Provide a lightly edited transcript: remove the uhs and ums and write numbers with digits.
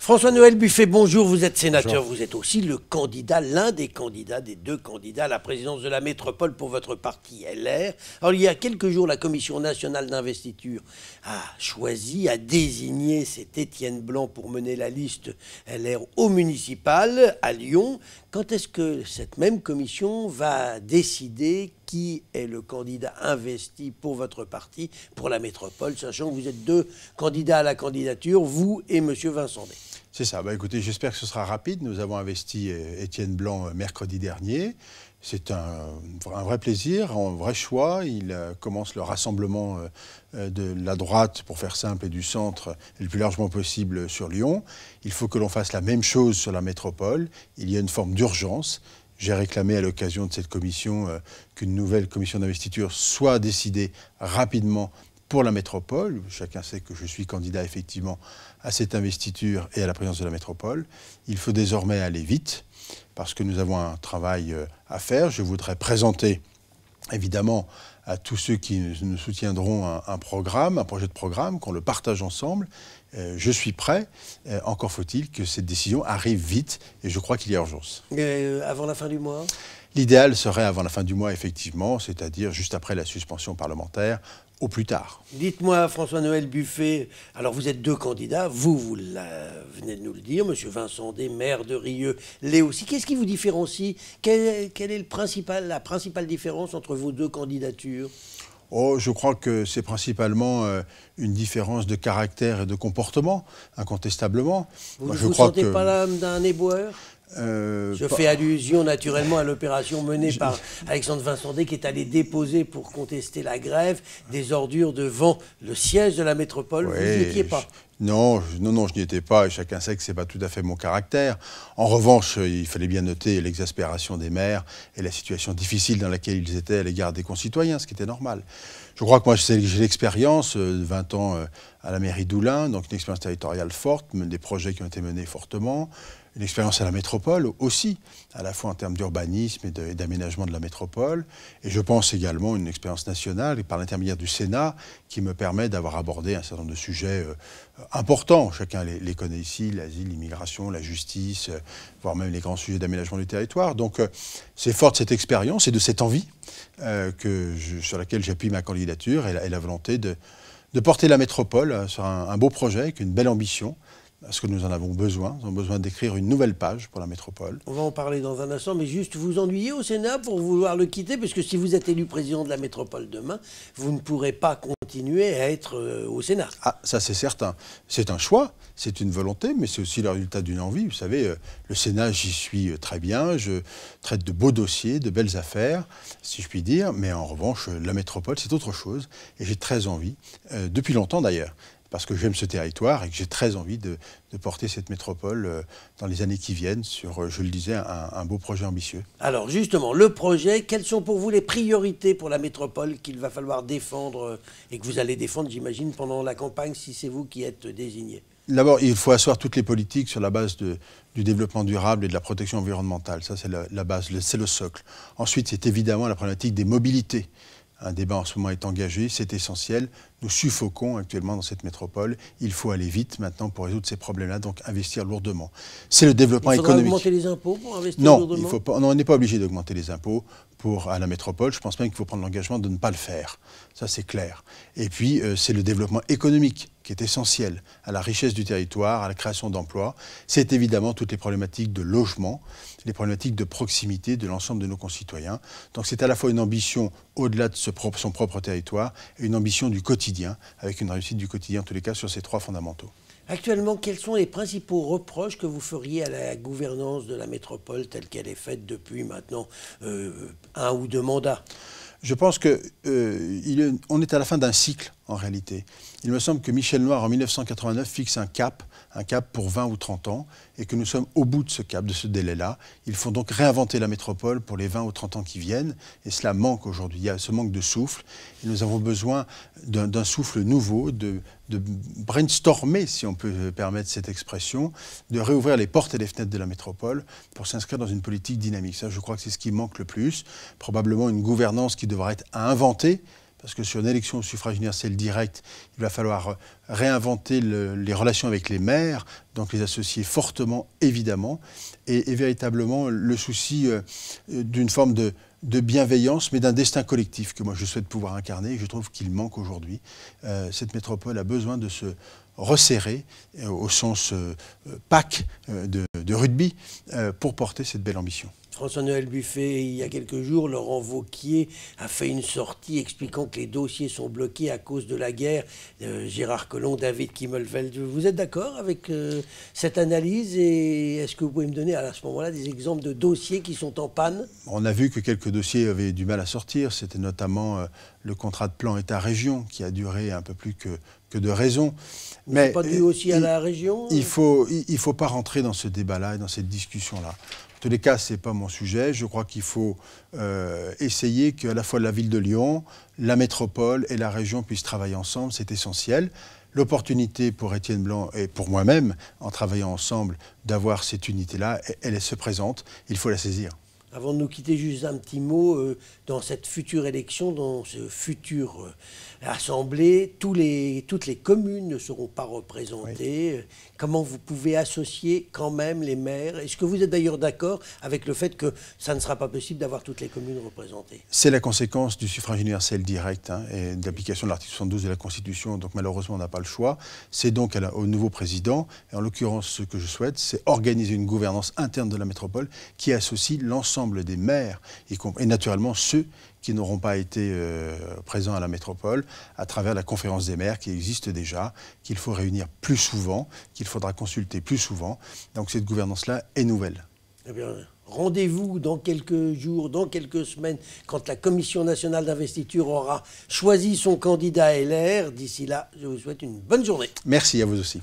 François-Noël Buffet, bonjour, vous êtes sénateur, Bonjour. vous êtes aussi le candidat, l'un des candidats, des deux candidats à la présidence de la métropole pour votre parti LR. Alors il y a quelques jours, la Commission nationale d'investiture a choisi, a désigné cet Étienne Blanc pour mener la liste LR au municipal à Lyon. Quand est-ce que cette même commission va décider qui est le candidat investi pour votre parti, pour la métropole, sachant que vous êtes deux candidats à la candidature, vous et M. Vincent Day? C'est ça. Écoutez, j'espère que ce sera rapide. Nous avons investi Étienne Blanc mercredi dernier. C'est un vrai plaisir, un vrai choix. Il commence le rassemblement de la droite, pour faire simple, et du centre, le plus largement possible sur Lyon. Il faut que l'on fasse la même chose sur la métropole. Il y a une forme d'urgence. J'ai réclamé à l'occasion de cette commission qu'une nouvelle commission d'investiture soit décidée rapidement pour la métropole. Chacun sait que je suis candidat effectivement à cette investiture et à la présidence de la métropole. Il faut désormais aller vite parce que nous avons un travail à faire. Je voudrais présenter évidemment à tous ceux qui nous soutiendront un programme, un projet de programme, qu'on le partage ensemble. Je suis prêt. Encore faut-il que cette décision arrive vite et je crois qu'il y a urgence. Avant la fin du mois ? L'idéal serait avant la fin du mois, effectivement, c'est-à-dire juste après la suspension parlementaire, au plus tard. Dites-moi, François-Noël Buffet, alors vous êtes deux candidats, vous venez de nous le dire, M. Vincent Day, maire de Rieux, l'est aussi. Qu'est-ce qui vous différencie? Quelle est la principale différence entre vos deux candidatures? Oh, je crois que c'est principalement une différence de caractère et de comportement, incontestablement. Vous ne vous sentez pas l'âme d'un éboueur? Je fais allusion naturellement à l'opération menée par Alexandre Vincent Day qui est allé déposer pour contester la grève des ordures devant le siège de la métropole. Oui, vous n'y étiez pas? Non, je n'y étais pas et chacun sait que ce n'est pas tout à fait mon caractère. En revanche, il fallait bien noter l'exaspération des maires et la situation difficile dans laquelle ils étaient à l'égard des concitoyens, ce qui était normal. Je crois que moi j'ai l'expérience de 20 ans à la mairie d'Oulin, donc une expérience territoriale forte, des projets qui ont été menés fortement. Une expérience à la métropole aussi, à la fois en termes d'urbanisme et d'aménagement de la métropole. Et je pense également une expérience nationale et par l'intermédiaire du Sénat qui me permet d'avoir abordé un certain nombre de sujets importants. Chacun les connaît ici, l'asile, l'immigration, la justice, voire même les grands sujets d'aménagement du territoire. Donc c'est fort de cette expérience et de cette envie sur laquelle j'appuie ma candidature et la volonté de porter la métropole sur un beau projet avec une belle ambition. Parce que nous en avons besoin. Nous avons besoin d'écrire une nouvelle page pour la métropole. On va en parler dans un instant, mais juste vous ennuyez au Sénat pour vouloir le quitter, parce que si vous êtes élu président de la métropole demain, vous ne pourrez pas continuer à être au Sénat. Ah, ça c'est certain. C'est un choix, c'est une volonté, mais c'est aussi le résultat d'une envie. Vous savez, le Sénat, j'y suis très bien. Je traite de beaux dossiers, de belles affaires, si je puis dire. Mais en revanche, la métropole, c'est autre chose. Et j'ai très envie, depuis longtemps d'ailleurs, parce que j'aime ce territoire et que j'ai très envie de porter cette métropole dans les années qui viennent sur, je le disais, un beau projet ambitieux. Alors justement, le projet, quelles sont pour vous les priorités pour la métropole qu'il va falloir défendre et que vous allez défendre, j'imagine, pendant la campagne, si c'est vous qui êtes désigné? D'abord, il faut asseoir toutes les politiques sur la base du développement durable et de la protection environnementale. Ça, c'est la base, c'est le socle. Ensuite, c'est évidemment la problématique des mobilités. Un débat en ce moment est engagé, c'est essentiel. Nous suffoquons actuellement dans cette métropole. Il faut aller vite maintenant pour résoudre ces problèmes-là, donc investir lourdement. C'est le développement économique. Il faudra augmenter les impôts pour investir lourdement? Non, on n'est pas obligé d'augmenter les impôts à la métropole. Je pense même qu'il faut prendre l'engagement de ne pas le faire. Ça, c'est clair. Et puis, c'est le développement économique qui est essentiel à la richesse du territoire, à la création d'emplois. C'est évidemment toutes les problématiques de logement, les problématiques de proximité de l'ensemble de nos concitoyens. Donc c'est à la fois une ambition au-delà de son propre territoire et une ambition du quotidien, avec une réussite du quotidien en tous les cas sur ces trois fondamentaux. Actuellement, quels sont les principaux reproches que vous feriez à la gouvernance de la métropole telle qu'elle est faite depuis maintenant 1 ou 2 mandats? Je pense qu'on est à la fin d'un cycle, en réalité. Il me semble que Michel Noir, en 1989, fixe un cap pour 20 ou 30 ans, et que nous sommes au bout de ce cap, de ce délai-là. Il faut donc réinventer la métropole pour les 20 ou 30 ans qui viennent, et cela manque aujourd'hui. Il y a ce manque de souffle, et nous avons besoin d'un souffle nouveau, de brainstormer, si on peut permettre cette expression, de réouvrir les portes et les fenêtres de la métropole pour s'inscrire dans une politique dynamique. Ça, je crois que c'est ce qui manque le plus. Probablement une gouvernance qui devra être à inventer, parce que sur une élection au suffrage universel direct, il va falloir réinventer les relations avec les maires, donc les associer fortement, évidemment, et véritablement le souci d'une forme de bienveillance, mais d'un destin collectif que moi je souhaite pouvoir incarner, et je trouve qu'il manque aujourd'hui. Cette métropole a besoin de se resserrer, au sens PAC de rugby, pour porter cette belle ambition. François-Noël Buffet, il y a quelques jours, Laurent Wauquiez a fait une sortie expliquant que les dossiers sont bloqués à cause de la guerre. Gérard Collomb, David Kimmelfeld, vous êtes d'accord avec cette analyse? Et est-ce que vous pouvez me donner à ce moment-là des exemples de dossiers qui sont en panne? On a vu que quelques dossiers avaient du mal à sortir. C'était notamment le contrat de plan État-région qui a duré un peu plus que de raison. Mais c'est pas dû aussi à la région? Il faut pas rentrer dans ce débat-là et dans cette discussion-là. En tous les cas, ce n'est pas mon sujet. Je crois qu'il faut essayer qu'à la fois la ville de Lyon, la métropole et la région puissent travailler ensemble. C'est essentiel. L'opportunité pour Étienne Blanc et pour moi-même, en travaillant ensemble, d'avoir cette unité-là, elle se présente. Il faut la saisir. Avant de nous quitter, juste un petit mot. Dans cette future élection, dans ce futur assemblée, toutes les communes ne seront pas représentées. Oui. Comment vous pouvez associer quand même les maires? Est-ce que vous êtes d'ailleurs d'accord avec le fait que ça ne sera pas possible d'avoir toutes les communes représentées? C'est la conséquence du suffrage universel direct et de l'application de l'article 72 de la Constitution. Donc malheureusement, on n'a pas le choix. C'est donc au nouveau président. Et en l'occurrence, ce que je souhaite, c'est organiser une gouvernance interne de la métropole qui associe l'ensemble des maires, et naturellement ceux qui n'auront pas été présents à la métropole, à travers la conférence des maires qui existe déjà, qu'il faut réunir plus souvent, qu'il faudra consulter plus souvent. Donc cette gouvernance-là est nouvelle. Eh bien, rendez-vous dans quelques jours, dans quelques semaines, quand la Commission nationale d'investiture aura choisi son candidat LR. D'ici là, je vous souhaite une bonne journée. Merci à vous aussi.